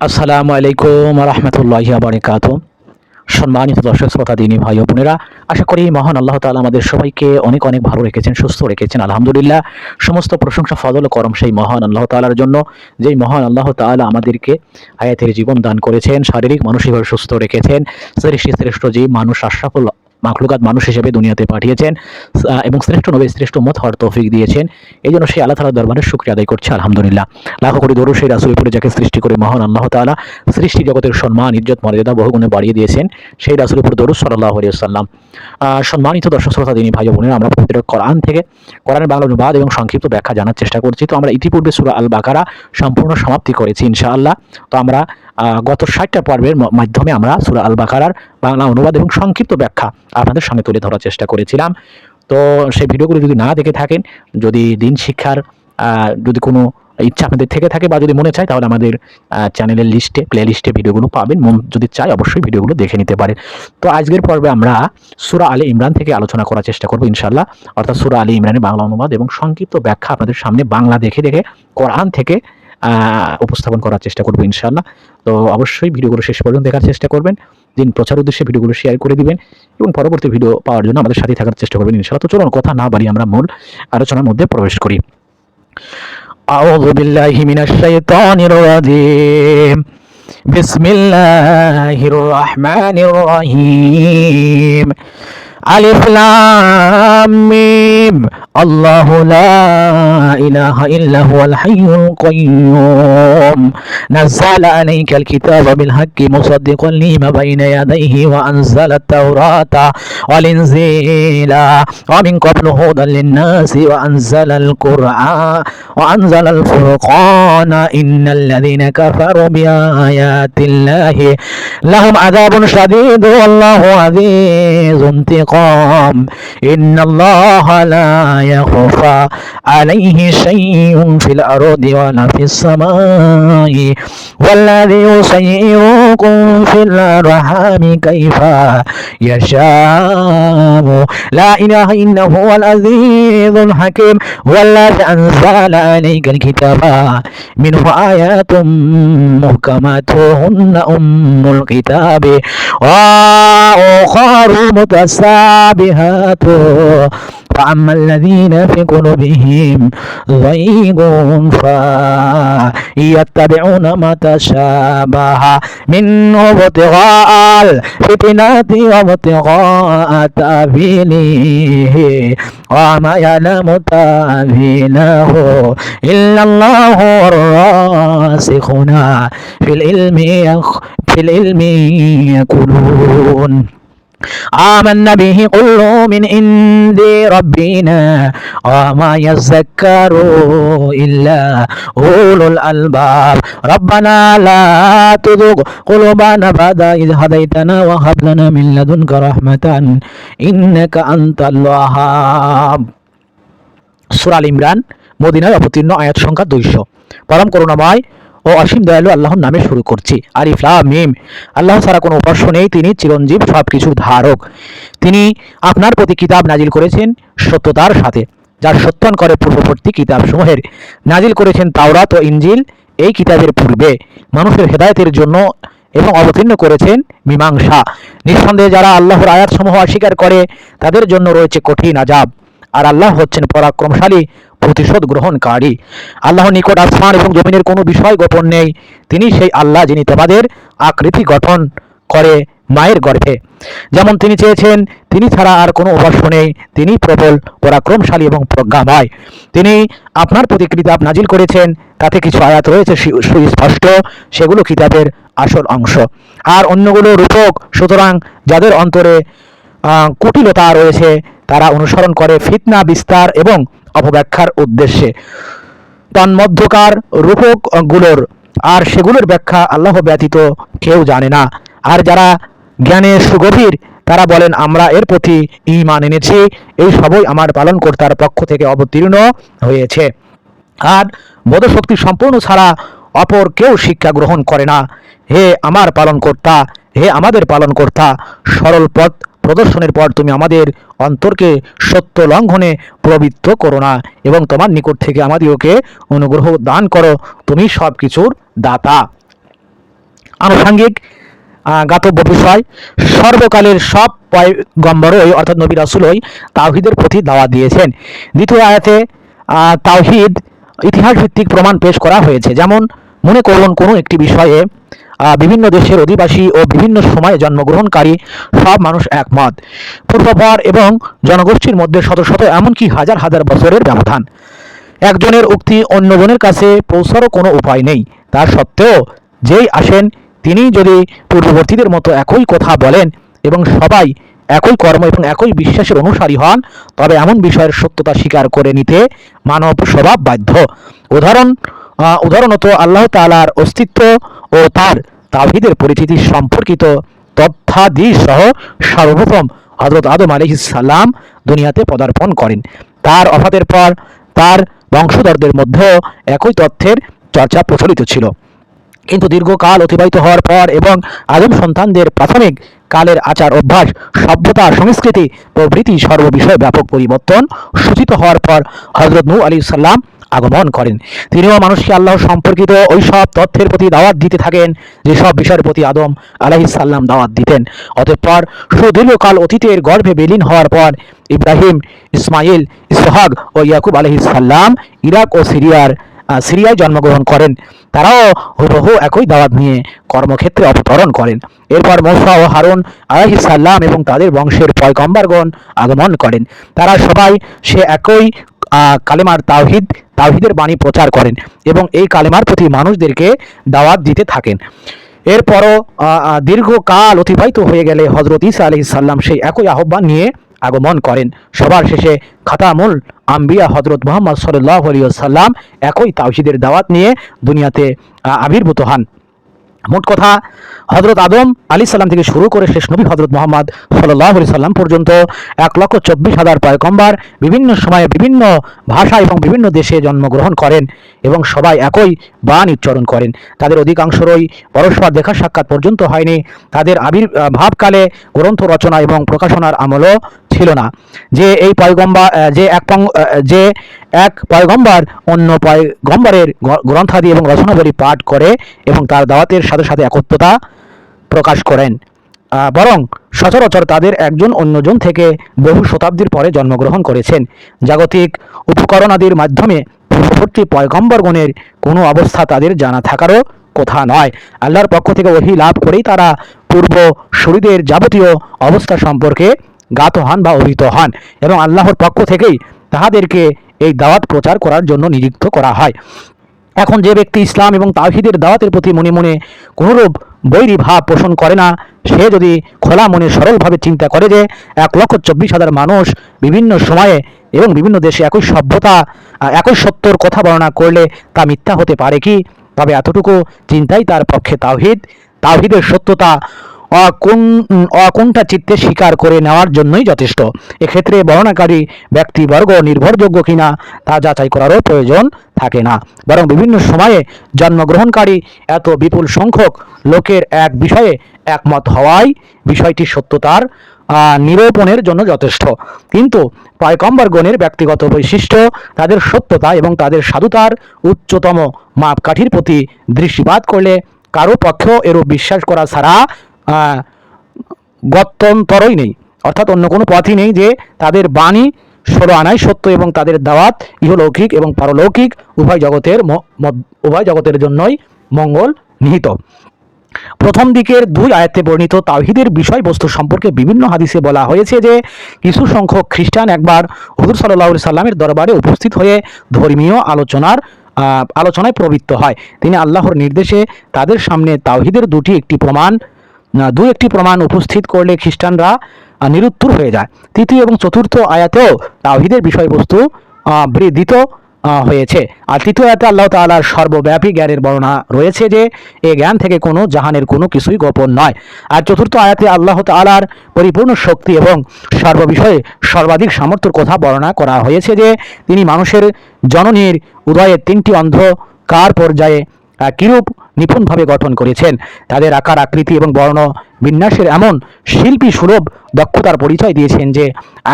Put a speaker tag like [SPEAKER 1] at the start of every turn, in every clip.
[SPEAKER 1] আসসালামু আলাইকুম রহমতুল্লাহি ওয়া বারাকাতুহু। সম্মানিত দর্শক শ্রোতা দিনী ভাই ও বোনেরা, আশা করি মহান আল্লাহ তাআলা আমাদের সবাইকে অনেক অনেক ভালো রেখেছেন, সুস্থ রেখেছেন। আলহামদুলিল্লাহ, সমস্ত প্রশংসা ফজল ও করম সেই মহান আল্লাহ তাআলার জন্য, যেই মহান আল্লাহ তাআলা আমাদেরকে হায়াতের জীবন দান করেছেন, শারীরিক মানসিকভাবে সুস্থ রেখেছেন, শ্রেষ্ঠ জীব মানুষ আশরাফুল মাখলুকাত মানুষ হিসেবে দুনিয়াতে পাঠিয়েছেন এবং শ্রেষ্ঠ নবী শ্রেষ্ঠ উম্মত হওয়ার তৌফিক দিয়েছেন। এই জন্য সেই আল্লাহ তাআলার দরবারে শুকরিয়া আদায় করছি আলহামদুলিল্লাহ। লাখো কোটি দরুদ সেই রাসূলের উপরে যাকে সৃষ্টি করে মহান আল্লাহ তাআলা সৃষ্টি জগতের সম্মান ইজ্জত মর্যাদা বহুগুণে বাড়িয়ে দিয়েছেন, সেই রাসূলের উপর দরুদ সাল্লাল্লাহু আলাইহি ওয়াসাল্লাম। সম্মানিত দর্শক শ্রোতা দিনী ভাই ও বোনেরা, আমরা পবিত্র কোরআন থেকে কোরআনের বাংলা অনুবাদ এবং সংক্ষিপ্ত ব্যাখ্যা জানার চেষ্টা করছি। তো আমরা ইতিপূর্বে সূরা আল বাকারা সম্পূর্ণ সমাপ্তি করেছি ইনশাআল্লাহ। তো আমরা গত 60টা পর্বের মাধ্যমে আমরা সূরা আল বাকারার বাংলা অনুবাদ এবং সংক্ষিপ্ত ব্যাখ্যা আপনাদের সামনে তুলে ধরার চেষ্টা করেছিলাম। তো সেই ভিডিওগুলো যদি না দেখে থাকেন, যদি দিন শিক্ষার যদি কোনো ইচ্ছা আপনাদের থেকে থাকে বা যদি মনে চায়, তাহলে আমাদের চ্যানেলের প্লে লিস্টে ভিডিওগুলো পাবেন। মন যদি চায় অবশ্যই ভিডিওগুলো দেখে নিতে পারে। তো আজকের পর্বে আমরা সূরা আলে ইমরান থেকে আলোচনা করার চেষ্টা করব ইনশাআল্লাহ। অর্থাৎ সূরা আলে ইমরানের বাংলা অনুবাদ এবং সংক্ষিপ্ত ব্যাখ্যা আপনাদের সামনে বাংলা দেখে দেখে কোরআন থেকে উপস্থাপন করার চেষ্টা করবো ইনশাআল্লাহ। তো অবশ্যই ভিডিওগুলো শেষ পর্যন্ত দেখার চেষ্টা করবেন, দিন প্রচার উদ্দেশ্যে ভিডিওগুলো শেয়ার করে দিবেন এবং পরবর্তী ভিডিও পাওয়ার জন্য আমাদের সাথে থাকার চেষ্টা করবেন ইনশাআল্লাহ। তো চলুন কথা না বাড়িয়ে আমরা মূল আলোচনার মধ্যে প্রবেশ করি। আউযু বিল্লাহি মিনাশ শাইতানির রাজীম। বিসমিল্লাহির রহমানির রহিম। আলিফ লাম মিম। আল্লাহু লা ইলাহা ইল্লা হুয়াল হাইয়ুল কাইয়্যুম। নাযালা আলাইকাল কিতাবা বিল হাক্কি মুসাদ্দিকান লিমা বাইনা ইয়াদাইহি ওয়া আনজালাত তাওরাতা ওয়াল ইনজিলা ওয়া মিন ক্বাবলু হুদাল লিন-নাসি ওয়া আনজালাল কুরআন ওয়া আনজালাল ফুরকানা ইন্নাল্লাযীনা কাফারু বিআয়াতিল্লাহি লাহুম আযাবুন শাদীদুন ওয়াল্লাহু আযীযুন ইনতিকাম। ইন্নাল্লাহা লা يخفى عليه شيء في الأرض ولا في السماء والذي يسيركم في الأرحام كيف يشاء لا إله إلا هو العزيز الحكيم والذي أنزل عليك الكتاب منه آيات محكمات هن أم الكتاب وأخر متشابهات فأما الذين في قلوبهم زيغ فيتبعون ما تشابه منه ابتغاء الفتنة وابتغاء تأويله وما يعلم تأويله إلا الله والراسخون في العلم يقولون آمنا به كل من عند ربنا وما يذكر إلا أولو الألباب ربنا لا تزغ قلوبنا بعد إذ هديتنا وهب لنا من لدنك رحمة إنك أنت الوهاب। সূরা আল ইমরান মদিনায় অবতীর্ণ, আয়াত সংখ্যা 200। পরম করুণাময় ও অসীম দয়ালু আল্লাহর নামে শুরু করছি। আলিফ লাম মিম। আল্লাহ ছাড়া কোনো উপাস্য নেই, তিনি চিরঞ্জীব, সবকিছুর ধারক। তিনি আপনার প্রতি কিতাব নাজিল করেছেন সত্যতার সাথে, যার সত্যায়ন করে পূর্ববর্তী কিতাবসমূহের। নাজিল করেছেন তাওরাত ও ইনজিল এই কিতাবের পূর্বে মানুষের হেদায়েতের জন্য এবং অবতীর্ণ করেছেন মীমাংসা। নিঃসন্দেহে যারা আল্লাহর আয়াতসমূহ অস্বীকার করে তাদের জন্য রয়েছে কঠিন আযাব। আর আল্লাহ হচ্ছেন পরাক্রমশালী, প্রতিশোধ গ্রহণকারী। আল্লাহর নিকট আসমান এবং জমিনের কোনো বিষয় গোপন নেই। তিনি সেই আল্লাহ যিনি তোমাদের আকৃতি গঠন করে মায়ের গর্ভে যেমন তিনি চেয়েছেন, তিনি ছাড়া আর কোনো উপাস্য নেই। তিনি প্রবল, পরাক্রমশালী এবং প্রজ্ঞাময়। তিনি আপনার প্রতি কিতাব নাজিল করেছেন, তাতে কিছু আয়াত রয়েছে সুস্পষ্ট, সেগুলো কিতাবের আসল অংশ, আর অন্যগুলো রূপক। সুতরাং যাদের অন্তরে কুটিলতা রয়েছে তারা অনুসরণ করে ফিতনা বিস্তার এবং অপব্যাখ্যার উদ্দেশ্যে তন্মধ্যকার রূপকগুলোর, আর সেগুলোর ব্যাখ্যা আল্লাহ ব্যতীত কেউ জানে না। আর যারা জ্ঞানে সুগভীর তারা বলেন, আমরা এর প্রতি ঈমান এনেছি, এই সবই আমার পালনকর্তার পক্ষ থেকে অবতীর্ণ হয়েছে। আর বোধশক্তি সম্পূর্ণ ছাড়া অপর কেউ শিক্ষা গ্রহণ করে না। হে আমার পালনকর্তা, হে আমাদের পালনকর্তা, সরল পথ প্রদর্শনের পর তুমি আমাদের অন্তরকে সত্য লঙ্ঘনে প্রবৃত্ত করো না এবং তোমার নিকট থেকে আমাদেরকে অনুগ্রহ দান করো, তুমি সব কিছুর দাতা। আনুষঙ্গিক গাতব্য বিষয়, সর্বকালের সব পয়গম্বরই অর্থাৎ নবী রাসূলই তাওহীদের প্রতি দাওয়াত দিয়েছেন। দ্বিতীয় আয়াতে তাওহীদ ইতিহাস ভিত্তিক প্রমাণ পেশ করা হয়েছে। যেমন মনে করুন কোনো একটি বিষয়ে বিভিন্ন দেশের অধিবাসী ও বিভিন্ন সময়ে জন্মগ্রহণকারী সব মানুষ একমত। পূর্বাপর এবং জনগোষ্ঠীর মধ্যে শত শত এমনকি হাজার হাজার বছরের ব্যবধান। একজনের উক্তি অন্যজনের কাছে পৌঁছারও কোনো উপায় নেই। তা সত্ত্বেও যেই আসেন তিনি যদি পূর্ববর্তীদের মতো একই কথা বলেন এবং সবাই একই কর্ম এবং একই বিশ্বাসের অনুসারী হন, তবে এমন বিষয়ের সত্যতা স্বীকার করে নিতে মানব স্বভাব বাধ্য। উদাহরণত আল্লাহ তাআলার অস্তিত্ব ও তার তাওহীদের পরিচিতি সম্পর্কিত তথ্যাদি সহ সর্বপ্রথম হযরত আদম আলাইহিস সালাম দুনিয়াতে পদার্পণ করেন। তার ওফাতের পর তার বংশধরদের মধ্যেও একই তথ্যের চর্চা প্রচলিত ছিল। কিন্তু দীর্ঘকাল অতিবাহিত হওয়ার পর এবং আদম সন্তানদের প্রাথমিক কালের আচার অভ্যাস, সভ্যতা, সংস্কৃতি প্রভৃতি সর্ববিষয়ে ব্যাপক পরিবর্তন সূচিত হওয়ার পর হযরত নূহ আলাইহিস সালাম আগমন করেন। তিনিও মানুষকে আল্লাহ সম্পর্কিত ওই সব তথ্যের প্রতি দাওয়াত দিতে থাকেন যেসব বিষয়ের প্রতি আদম আলাইহিস সালাম দাওয়াত দিতেন। অতঃপর সুদীর্ঘকাল অতীতের গর্ভে বিলীন হওয়ার পর ইব্রাহিম, ইসমাইল, ইসহাক ও ইয়াকুব আলাইহিস সালাম ইরাক ও সিরিয়ায় জন্মগ্রহণ করেন। তারাও হুবহু একই দাওয়াত নিয়ে কর্মক্ষেত্রে অবতরণ করেন। এরপর মূসা ও হারুন আলাইহিস সালাম এবং তাদের বংশের পয়গম্বরগণ আগমন করেন। তারা সবাই সে একই কালেমার তাওহীদের বাণী প্রচার করেন এবং এই কালেমার প্রতি মানুষদেরকে দাওয়াত দিতে থাকেন। এরপরও দীর্ঘকাল অতিবাহিত হয়ে গেলে হযরত ঈসা আলাইহিস সালাম সেই একই আহ্বান নিয়ে আগমন করেন। সবার শেষে খাতামুল আম্বিয়া হযরত মুহাম্মদ সাল্লাল্লাহু আলাইহি ওয়াসাল্লাম একই তাওহীদের দাওয়াত নিয়ে দুনিয়াতে আবির্ভূত হন। মোট কথা, হযরত আদম আলাইহিস সালাম থেকে শুরু করে শেষ নবী হযরত মুহাম্মদ সাল্লাল্লাহু আলাইহি সাল্লাম পর্যন্ত 1,24,000 পয়গম্বর বিভিন্ন সময়ে বিভিন্ন ভাষা এবং বিভিন্ন দেশে জন্মগ্রহণ করেন এবং সবাই একই বাণী উচ্চারণ করেন। তাদের অধিকাংশরই পরস্পর দেখা সাক্ষাৎ পর্যন্ত হয়নি। তাদের আবির্ভাবকালে গ্রন্থ রচনা এবং প্রকাশনার আমলও ছিল না। যে এক পয়গম্বর অন্য পয়গম্বরের গ্রন্থাদি এবং রচনাবলী পাঠ করে এবং তার দাওয়াতের সাথে সাথে একত্বতা প্রকাশ করেন, বরং সচরাচর তাদের একজন অন্যজন থেকে বহু শতাব্দীর পরে জন্মগ্রহণ করেছেন। জাগতিক উপকরণাদির মাধ্যমে পূর্ববর্তী পয়গম্বরগণের কোনো অবস্থা তাদের জানা থাকারও কথা নয়। আল্লাহর পক্ষ থেকে ওহী লাভ করেই তারা পূর্বসূরীদের যাবতীয় অবস্থা সম্পর্কে জ্ঞাত হন বা অভিহিত হন এবং আল্লাহর পক্ষ থেকেই তাহাদেরকে এই দাওয়াত প্রচার করার জন্য নিযুক্ত করা হয়। এখন যে ব্যক্তি ইসলাম এবং তাওহীদের দাওয়াতের প্রতি মনে মনে কোনরূপ বৈরী ভাব পোষণ করে না, সে যদি খোলা মনে সরলভাবে চিন্তা করে যে 1,24,000 মানুষ বিভিন্ন সময়ে এবং বিভিন্ন দেশে একই একই সত্যর কথা বর্ণনা করলে তা মিথ্যা হতে পারে কি? তবে এতটুকু চিন্তাই তার পক্ষে তাওহীদের সত্যতা অকুণ্ঠা চিত্তে স্বীকার করে নেওয়ার জন্যই যথেষ্ট। এক্ষেত্রে বর্ণনাকারী ব্যক্তিবর্গ নির্ভরযোগ্য কিনা তা যাচাই করারও প্রয়োজন থাকে না, বরং বিভিন্ন সময়ে জন্মগ্রহণকারী এত বিপুল সংখ্যক লোকের এক বিষয়ে একমত হওয়াই বিষয়টির সত্যতার নিরূপণের জন্য যথেষ্ট। কিন্তু পয়গম্বরগণের ব্যক্তিগত বৈশিষ্ট্য, তাদের সত্যতা এবং তাদের সাধুতার উচ্চতম মাপকাঠির প্রতি দৃষ্টিপাত করলে কারো পক্ষেও এরূপ বিশ্বাস করা ছাড়া গত্যন্তরই নেই, অর্থাৎ অন্য কোনো পথই নেই যে তাদের বাণী 16 আনাই সত্য এবং তাদের দাওয়াত ইহলৌকিক এবং পারলৌকিক উভয় জগতের জন্যই মঙ্গল নিহিত। প্রথম দিকের 2 আয়াতে বর্ণিত তাওহীদের বিষয়বস্তু সম্পর্কে বিভিন্ন হাদিসে বলা হয়েছে যে কিছু সংখ্যক খ্রিস্টান একবার হুজুর সাল্লাল্লাহু আলাইহি সাল্লামের দরবারে উপস্থিত হয়ে ধর্মীয় আলোচনায় প্রবৃত্ত হয়। তিনি আল্লাহর নির্দেশে তাদের সামনে তাওহীদের দু একটি প্রমাণ উপস্থিত করলে খ্রিস্টানরা নিরুত্তর হয়ে যায়। তৃতীয় এবং চতুর্থ আয়াতেও তাওহীদের বিষয়বস্তু বর্ধিত হয়েছে। আর তৃতীয় আয়াতে আল্লাহ তাআলার সর্বব্যাপী জ্ঞানের বর্ণনা রয়েছে যে এই জ্ঞান থেকে কোনো জাহানের কোনো কিছুই গোপন নয়। আর চতুর্থ আয়াতে আল্লাহ তাআলার পরিপূর্ণ শক্তি এবং সর্ববিষয়ে সর্বাধিক সামর্থ্যের কথা বর্ণনা করা হয়েছে যে তিনি মানুষের জননীর উদয়ের 3টি অন্ধকার পর্যায়ে কিরূপ নিপুণভাবে গঠন করেছেন। তাদের আকার আকৃতি এবং বর্ণ বিন্যাসের এমন শিল্পী সুলভ দক্ষতার পরিচয় দিয়েছেন যে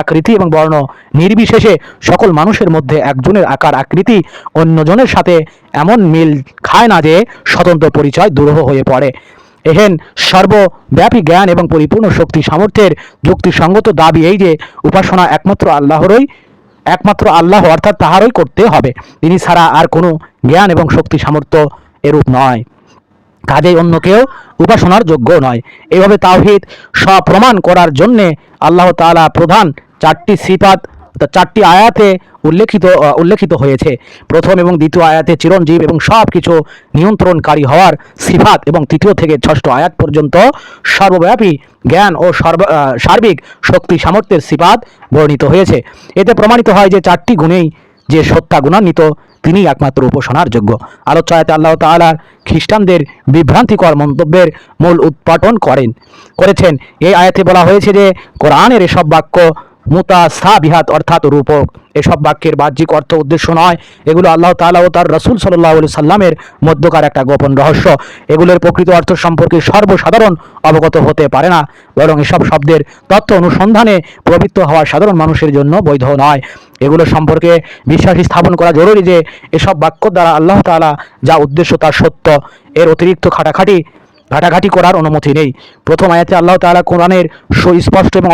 [SPEAKER 1] আকৃতি এবং বর্ণ নির্বিশেষে সকল মানুষের মধ্যে একজনের আকার আকৃতি অন্যজনের সাথে এমন মিল খায় না যে স্বতন্ত্র পরিচয় দুরূহ হয়ে পড়ে। এহেন সর্বব্যাপী জ্ঞান এবং পরিপূর্ণ শক্তি সামর্থ্যের যুক্তিসঙ্গত দাবি এই যে উপাসনা একমাত্র আল্লাহ অর্থাৎ তাহারই করতে হবে, তিনি ছাড়া আর কোনো জ্ঞান এবং শক্তি সামর্থ্য এরূপ নয়, কাজেই অন্য কেউ উপাসনার যোগ্য নয়। এইভাবে তাওহীদ প্রমাণ করার জন্যে আল্লাহ তাআলা প্রধান চারটি আয়াতে উল্লেখিত হয়েছে। প্রথম এবং দ্বিতীয় আয়াতে চিরঞ্জীব এবং সব কিছু নিয়ন্ত্রণকারী হওয়ার সিফাত, এবং তৃতীয় থেকে ষষ্ঠ আয়াত পর্যন্ত সর্বব্যাপী জ্ঞান ও সার্বিক শক্তি সামর্থ্যের সিফাত বর্ণিত হয়েছে। এতে প্রমাণিত হয় যে চারটি গুণেই যে সত্তা গুণান্বিত তিনি একমাত্র উপাসনার যোগ্য। আলোচ্য আয়াতে আল্লাহ তাআলা খ্রিস্টানদের বিভ্রান্তিকর মন্তব্যের মূল উৎপাটন করেছেন। এই আয়াতে বলা হয়েছে যে কোরআনের এসব বাক্য মুতাসাবিহাত অর্থাৎ রূপক, এসব বাক্যের বাহ্যিক অর্থ উদ্দেশ্য নয়, এগুলো আল্লাহ তাআলা ও তার রাসূল সাল্লাল্লাহু আলাইহি সাল্লামের মধ্যকার একটা গোপন রহস্য। এগুলোর প্রকৃত অর্থ সম্পর্কে সর্বসাধারণ অবগত হতে পারে না, বরং এসব শব্দের তত্ত্ব অনুসন্ধানে প্রবৃত্ত হওয়া সাধারণ মানুষের জন্য বৈধ নয়। এগুলো সম্পর্কে বিশ্বাস স্থাপন করা জরুরি যে এসব বাক্য দ্বারা আল্লাহ তাআলা যা উদ্দেশ্য তা সত্য, এর অতিরিক্ত ঘাটাঘাটি করার অনুমতি নেই। প্রথম আয়াতে আল্লাহ তাআলা কোরআনের সুস্পষ্ট এবং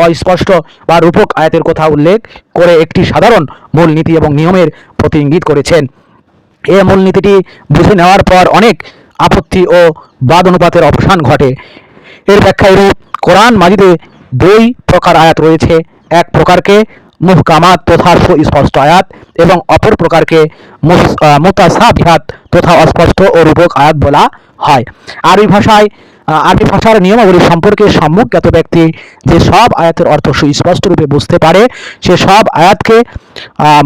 [SPEAKER 1] অস্পষ্ট বা রূপক আয়াতের কথা উল্লেখ করে একটি সাধারণ মূলনীতি এবং নিয়মের প্রতি ইঙ্গিত করেছেন। এই মূলনীতিটি বুঝে নেওয়ার পর অনেক আপত্তি ও বাদ অনুপাতের অবসান ঘটে। এর ব্যাখ্যা এরূপ: কোরআন মাজিদে দুই প্রকার আয়াত রয়েছে, এক প্রকারকে মুহকামাত তথা সুস্পষ্ট আয়াত এবং অপর প্রকারকে মুতাসাবিহাত তথা অস্পষ্ট ও রূপক আয়াত বলা হয়। আরবি ভাষার নিয়মাবলী সম্পর্কে সম্যকজ্ঞাত ব্যক্তি যে সব আয়াতের অর্থ সুস্পষ্ট রূপে বুঝতে পারে সে সব আয়াতকে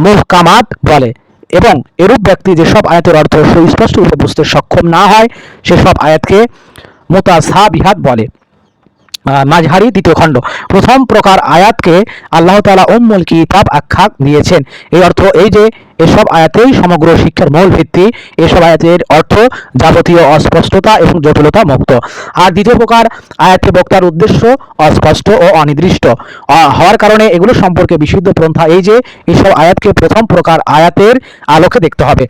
[SPEAKER 1] মুহকামাত বলে, এবং এরূপ ব্যক্তি যে সব আয়াতের অর্থ সুস্পষ্ট রূপে বুঝতে সক্ষম না হয় সে সব আয়াতকে মুতাসাবিহাত বলে। মাঝহারি দ্বিতীয় খণ্ড। প্রথম প্রকার আয়াতকে আল্লাহ তাআলা উম্মুল কিতাব আখ্যা দিয়েছেন। এই অর্থ এই যে এসব আয়াতেই সমগ্র শিক্ষার মূল ভিত্তি, এসব আয়াতের অর্থ যাবতীয় অস্পষ্টতা এবং জটিলতা মুক্ত। আর দ্বিতীয় প্রকার আয়াতে বক্তার উদ্দেশ্য অস্পষ্ট ও অনির্দিষ্ট হওয়ার কারণে এগুলো সম্পর্কে বিশুদ্ধ পন্থা এই যে এসব আয়াতকে প্রথম প্রকার আয়াতের আলোকে দেখতে হবে।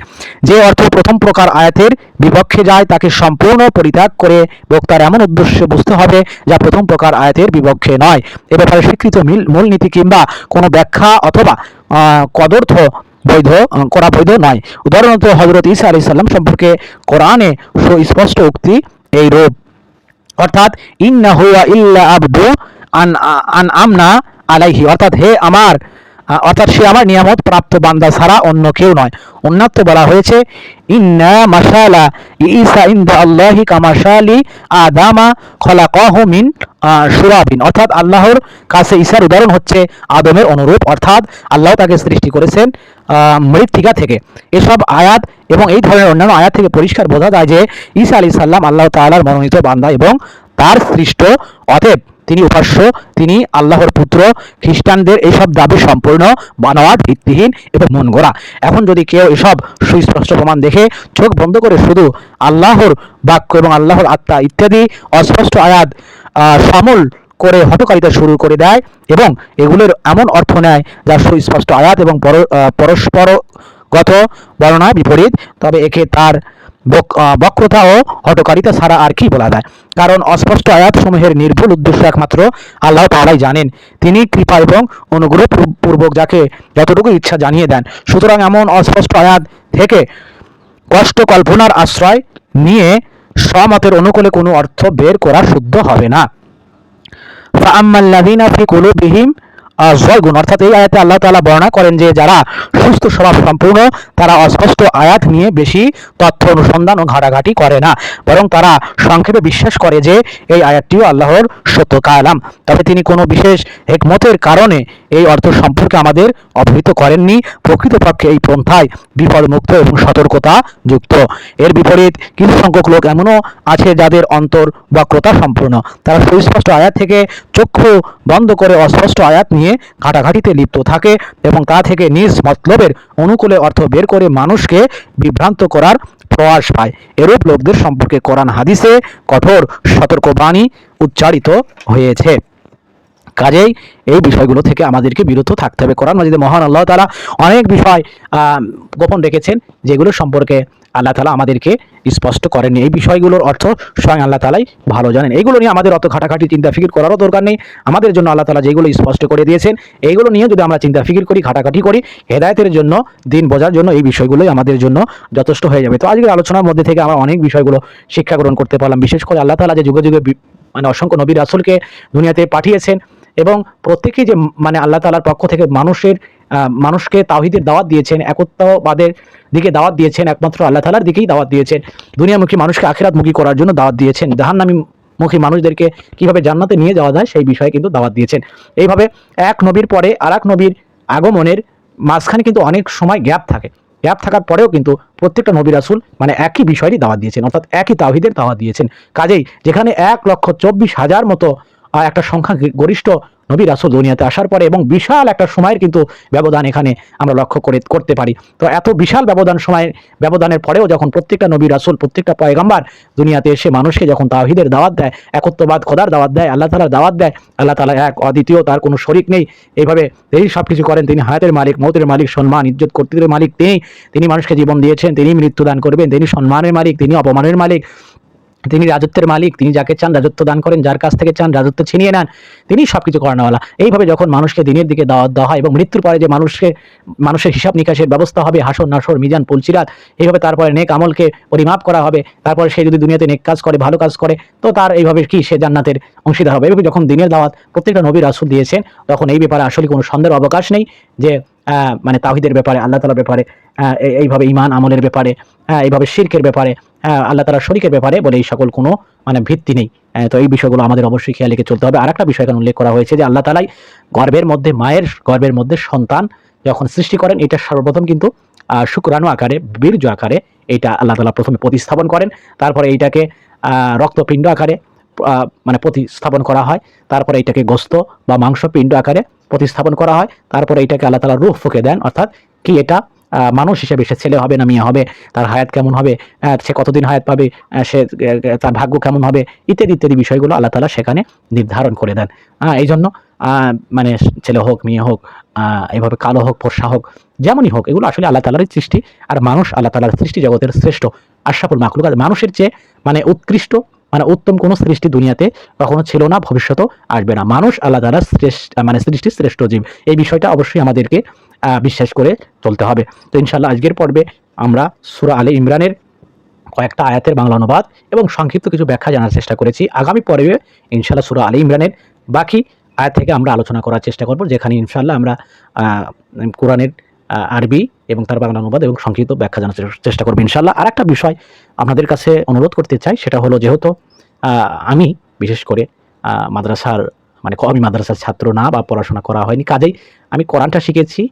[SPEAKER 1] যে অর্থ প্রথম প্রকার আয়াতের বিপক্ষে যায় তাকে সম্পূর্ণ পরিত্যাগ করে বক্তার এমন উদ্দেশ্য বুঝতে হবে যা প্রথম প্রকার আয়াতের বিপক্ষে নয়। এ ব্যাপারে স্বীকৃত মূলনীতি কিংবা কোনো ব্যাখ্যা অথবা কদর্থ বৈধ নয়। উদাহরণত হযরত ঈসা আলাইহিস সালাম সম্পর্কে কোরআনে সুস্পষ্ট উক্তি এই রূপ, অর্থাৎ ইন্না হুয়া ইল্লা আবদু আনআমনা আলাইহি, অর্থাৎ সে আমার নিয়ামত প্রাপ্ত বান্দা ছাড়া অন্য কেউ নয়। অন্যত্র বলা হয়েছে ইন্না মাশালা ঈসা ইনদা আল্লাহি কামাশালি আদামা খলাকাহু মিন সুরাবিন, অর্থাৎ আল্লাহর কাছে ঈসার উদাহরণ হচ্ছে আদমের অনুরূপ, অর্থাৎ আল্লাহ তাকে সৃষ্টি করেছেন মৃত্তিকা থেকে। এসব আয়াত এবং এই ধরনের অন্যান্য আয়াত থেকে পরিষ্কার বোঝা যায় যে ঈসা আলাইহিস সালাম আল্লাহ তাআলার মনোনীত বান্দা এবং তার সৃষ্ট, অতএব তিনি উপাস্য, তিনি আল্লাহর পুত্র। খ্রিস্টানদের এইসব দাবি সম্পূর্ণ বানোয়াট, ভিত্তিহীন এবং মন গড়া। এখন যদি কেউ এসব সুস্পষ্ট প্রমাণ দেখে চোখ বন্ধ করে শুধু আল্লাহর বাক্য এবং আল্লাহর আত্মা ইত্যাদি অস্পষ্ট আয়াত সমূল করে হঠকারিতা শুরু করে দেয় এবং এগুলোর এমন অর্থ নেয় যা সুস্পষ্ট আয়াত এবং পরস্পরগত বর্ণনা বিপরীত, তবে একে তার বক্রতা ও হঠকারিতা ছাড়া আর কি বলা যায়? কারণ অস্পষ্ট আয়াতসমূহের নির্ভুল উদ্দেশ্য একমাত্র আল্লাহ তাআলাই জানেন। তিনি কৃপা এবং অনুগ্রহ পূর্বক যাকে যতটুকু ইচ্ছা জানিয়ে দেন। সুতরাং এমন অস্পষ্ট আয়াত থেকে কষ্ট কল্পনার আশ্রয় নিয়ে স্বমতের অনুকূলে কোনো অর্থ বের করা শুদ্ধ হবে না। ফাআম্মাল্লাযীনা ফি কুলুবিহিম যয়গুন, অর্থাৎ এই আয়াতে আল্লাহ তাআলা বর্ণনা করেন যে যারা সুস্থ স্বভাব সম্পূর্ণ তারা অস্পষ্ট আয়াত নিয়ে বেশি তথ্য অনুসন্ধান ও ঘাটাঘাটি করে না, বরং তারা সংক্ষেপে বিশ্বাস করে যে এই আয়াতটিও আল্লাহর সত্য কালাম। তবে তিনি কোনো বিশেষ হিকমতের কারণে এই অর্থ সম্পর্কে আমাদের অবহিত করেননি। প্রকৃতপক্ষে এই পন্থায় বিপদমুক্ত এবং সতর্কতা যুক্ত। এর বিপরীত কিছু সংখ্যক লোক এমনও আছে যাদের অন্তর বক্রতা সম্পূর্ণ। তারা সুস্পষ্ট আয়াত থেকে চক্ষু বন্ধ করে অস্পষ্ট আয়াত নিয়ে ঘাটাঘাটিতে লিপ্ত থাকে এবং তা থেকে নিজ মতলবের অনুকূলে অর্থ বের করে মানুষকে বিভ্রান্ত করার প্রয়াস পায়। এরূপ লোকদের সম্পর্কে কোরআন হাদিসে কঠোর সতর্কবাণী উচ্চারিত হয়েছে। কাজেই এই বিষয়গুলো থেকে আমাদেরকে বিরত থাকতে হবে। কোরআন মাজিদে মহান আল্লাহ তাআলা অনেক বিষয় গোপন রেখেছেন যেগুলো সম্পর্কে আল্লাহ তাআলা আমাদেরকে স্পষ্ট করেননি। এই বিষয়গুলোর অর্থ স্বয়ং আল্লাহ তাআলাই ভালো জানেন। এইগুলো নিয়ে আমাদের অত ঘাটাঘাটি চিন্তা ফিকির করারও দরকার নেই। আমাদের জন্য আল্লাহ তাআলা যেগুলো স্পষ্ট করে দিয়েছেন এইগুলো নিয়ে যদি আমরা চিন্তা ফিকির করি, ঘাটাঘাটি করি, হেদায়েতের জন্য, দিন বোঝার জন্য এই বিষয়গুলোই আমাদের জন্য যথেষ্ট হয়ে যাবে। তো আজকের আলোচনার মধ্যে থেকে আমরা অনেক বিষয়গুলো শিক্ষা গ্রহণ করতে পারলাম। বিশেষ করে আল্লাহ তাআলা যে যুগে যুগে মানে অসংখ্য নবী রাসূলকে দুনিয়াতে পাঠিয়েছেন এবং প্রত্যেকেই যে মানে আল্লাহ তাআলার পক্ষ থেকে মানুষকে তাওহীদের দাওয়াত দিয়েছেন, একত্ববাদের দিকে দাওয়াত দিয়েছেন, একমাত্র আল্লাহ তাআলার দিকেই দাওয়াত দিয়েছেন, দুনিয়ামুখী মানুষকে আখিরাতমুখী করার জন্য দাওয়াত দিয়েছেন, জাহান্নামীমুখী মানুষদেরকে কিভাবে জান্নাতে নিয়ে যাওয়া যায় সেই বিষয়ে কিন্তু দাওয়াত দিয়েছেন। এইভাবে এক নবীর পরে আরেক নবীর আগমনের মাঝখানে কিন্তু অনেক সময় গ্যাপ থাকে। গ্যাপ থাকার পরেও কিন্তু প্রত্যেকটা নবী রাসূল মানে একই বিষয়েরই দাওয়াত দিয়েছেন, অর্থাৎ একই তাওহীদের দাওয়াত দিয়েছেন। কাজেই যেখানে 1,24,000 মতো একটা সংখ্যা গরিষ্ঠ নবী রাসূল দুনিয়াতে আসার পরে এবং বিশাল একটা সময়ের কিন্তু ব্যবধান এখানে আমরা লক্ষ্য করতে পারি। তো এত বিশাল ব্যবধানের পরেও যখন প্রত্যেকটা নবী রাসূল, প্রত্যেকটা পয়গম্বর দুনিয়াতে এসে মানুষকে যখন তাওহীদের দাওয়াত দেয়, একত্ববাদ খোদার দাওয়াত দেয়, আল্লাহ তাআলার দাওয়াত দেয়, আল্লাহ তাআলা এক, অদ্বিতীয়, তার কোনো শরীক নেই, এইভাবে তিনি সবকিছু করেন, তিনি হায়াতের মালিক, মউতের মালিক, সম্মান ইজ্জত কর্তৃত্বের মালিক, তিনি মানুষকে জীবন দিয়েছেন, তিনি মৃত্যু দান করবেন, তিনি সম্মানের মালিক, তিনি অপমানের মালিক, তিনি রাজত্বের মালিক, তিনি যাকে চান রাজত্ব দান করেন, যার কাছ থেকে চান রাজত্ব ছিনিয়ে নেন, তিনি সবকিছু করানোওয়ালা। এইভাবে যখন মানুষকে দিনের দিকে দাওয়াত দেওয়া হয় এবং মৃত্যুর পরে যে মানুষের হিসাব নিকাশের ব্যবস্থা হবে, হাসর নাসর মিজান পুলসিরাত, এইভাবে তারপরে নেক আমলকে পরিমাপ করা হবে, তারপরে সে যদি দুনিয়াতে নেক কাজ করে, ভালো কাজ করে, তো তার এইভাবে কি সে জান্নাতের অংশীদার হবে। এইভাবে যখন দিনের দাওয়াত প্রত্যেকটা নবী রাসূল দিয়েছেন তখন এই ব্যাপারে আসলে কোনো সন্দেহের অবকাশ নেই যে মানে তাওহীদের ব্যাপারে, আল্লাহ তাআলার ব্যাপারে, এইভাবে ঈমান আমলের ব্যাপারে, এইভাবে শিরকের ব্যাপারে, আল্লাহ তাআলার শরীকের ব্যাপারে বলে এই সকল কোনো মানে ভিত্তি নেই। তো এই বিষয়গুলো আমাদের অবশ্যই খেয়াল রেখে চলতে হবে। আরেকটা বিষয় এখানে উল্লেখ করা হয়েছে যে আল্লাহ তাআলাই মায়ের গর্ভের মধ্যে সন্তান যখন সৃষ্টি করেন এটা সর্বপ্রথম কিন্তু শুক্রাণু আকারে, বীর্য আকারে এটা আল্লাহ তাআলা প্রথমে প্রতিস্থাপন করেন। তারপরে এইটাকে রক্তপিণ্ড আকারে মানে প্রতিস্থাপন করা হয়। তারপরে এটাকে গোস্ত বা মাংসপিণ্ড আকারে প্রতিস্থাপন করা হয়। তারপরে এটাকে আল্লাহ তাআলা রূহ ফুঁকে দেন, অর্থাৎ কি এটা মানুষ হিসেবে সে ছেলে হবে না মেয়ে হবে, তার হায়াত কেমন হবে, সে কতদিন হায়াত পাবে, সে তার ভাগ্য কেমন হবে, ইত্যাদি ইত্যাদি বিষয়গুলো আল্লাহ তাআলা সেখানে নির্ধারণ করে দেন। এই জন্য মানে ছেলে হোক মেয়ে হোক, এভাবে কালো হোক ফর্সা হোক, যেমনই হোক, এগুলো আসলে আল্লাহ তাআলারই সৃষ্টি। আর মানুষ আল্লাহ তাআলার সৃষ্টি জগতের শ্রেষ্ঠ আশরাফুল মাখলুকাত। মানুষের চেয়ে মানে উৎকৃষ্ট মানে উত্তম কোনো সৃষ্টি দুনিয়াতে কখনো ছিল না, ভবিষ্যতেও আসবে না। মানুষ আল্লাহ তাআলার মানে সৃষ্টির শ্রেষ্ঠ জীব। এই বিষয়টা অবশ্যই আমাদেরকে বিশ্বাস করে চলতে হবে। তো ইনশাআল্লাহ আজকের পর্বে আমরা সূরা আলে ইমরানের কয়েকটা আয়াতের বাংলা অনুবাদ এবং সংক্ষিপ্ত কিছু ব্যাখ্যা জানার চেষ্টা করেছি। আগামী পর্বে ইনশাআল্লাহ সূরা আলে ইমরানের বাকি আয়াত থেকে আমরা আলোচনা করার চেষ্টা করব, যেখানে ইনশাআল্লাহ আমরা কোরআনের আরবি এবং তার বাংলা অনুবাদ এবং সংক্ষিপ্ত ব্যাখ্যা জানার চেষ্টা করব ইনশাআল্লাহ। আরেকটা বিষয় আপনাদের কাছে অনুরোধ করতে চাই, সেটা হলো যেহেতু আমি বিশেষ করে মাদ্রাসার মানে কওমি মাদ্রাসার ছাত্র না বা পড়াশোনা করা হয়নি, কাজেই আমি কোরআনটা শিখেছি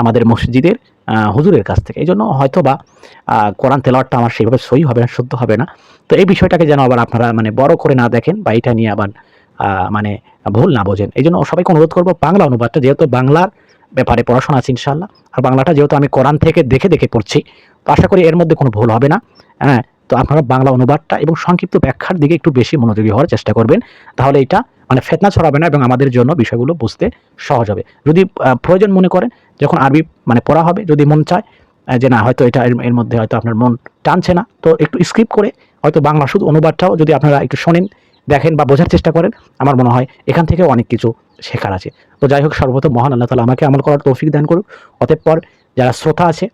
[SPEAKER 1] আমাদের মসজিদের হুজুরের কাছ থেকে। এই জন্য হয়তো বা কোরআন তেলাওয়াতটা আমার সেইভাবে সহি হবে না, শুদ্ধ হবে না। তো এই বিষয়টাকে যেন আবার আপনারা মানে বড় করে না দেখেন বা এটা নিয়ে আবার মানে ভুল না বোঝেন। এই জন্য সবাইকে অনুরোধ করবো বাংলা অনুবাদটা, যেহেতু বাংলার ব্যাপারে পড়াশোনা আছে ইনশাআল্লাহ, আর বাংলাটা যেহেতু আমি কোরআন থেকে দেখে দেখে পড়ছি, তো আশা করি এর মধ্যে কোনো ভুল হবে না। তো আপনারা বাংলা অনুবাদটা এবং সংক্ষিপ্ত ব্যাখ্যার দিকে একটু বেশি মনোযোগী হওয়ার চেষ্টা করবেন, তাহলে এটা মানে ফিতনা ছড়াবে না এবং আমাদের জন্য বিষয়গুলো বুঝতে সহজ হবে। যদি প্রয়োজন মনে করেন যখন আরবি মানে পড়া হবে, যদি মন চায় যে না হয়তো এটা এর মধ্যে হয়তো আপনার মন টানছে না, তো একটু স্কিপ করে হয়তো বাংলা শুধু অনুবাদটাও যদি আপনারা একটু শোনেন, দেখেন বা বোঝার চেষ্টা করেন, আমার মনে হয় এখান থেকেও অনেক কিছু শেখার আছে। তো যাই হোক, সর্বপ্রথম মহান আল্লাহ তাআলা আমাকে আমল করার তৌফিক দান করুক। অতঃপর যারা শ্রোতা আছে,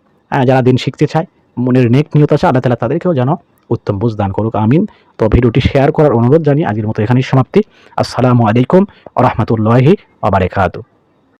[SPEAKER 1] যারা দিন শিখতে চায়, মনের নেক নিয়ত আছে, আল্লাহ তাআলা তাদেরকেও যেন উত্তম বুঝ দান করুক, আমিন। তো ভিডিওটি শেয়ার করার অনুরোধ জানিয়ে আজকের মতো এখানেই সমাপ্তি। আসসালামু আলাইকুম ওয়া রাহমাতুল্লাহি ওয়া বারাকাতুহু।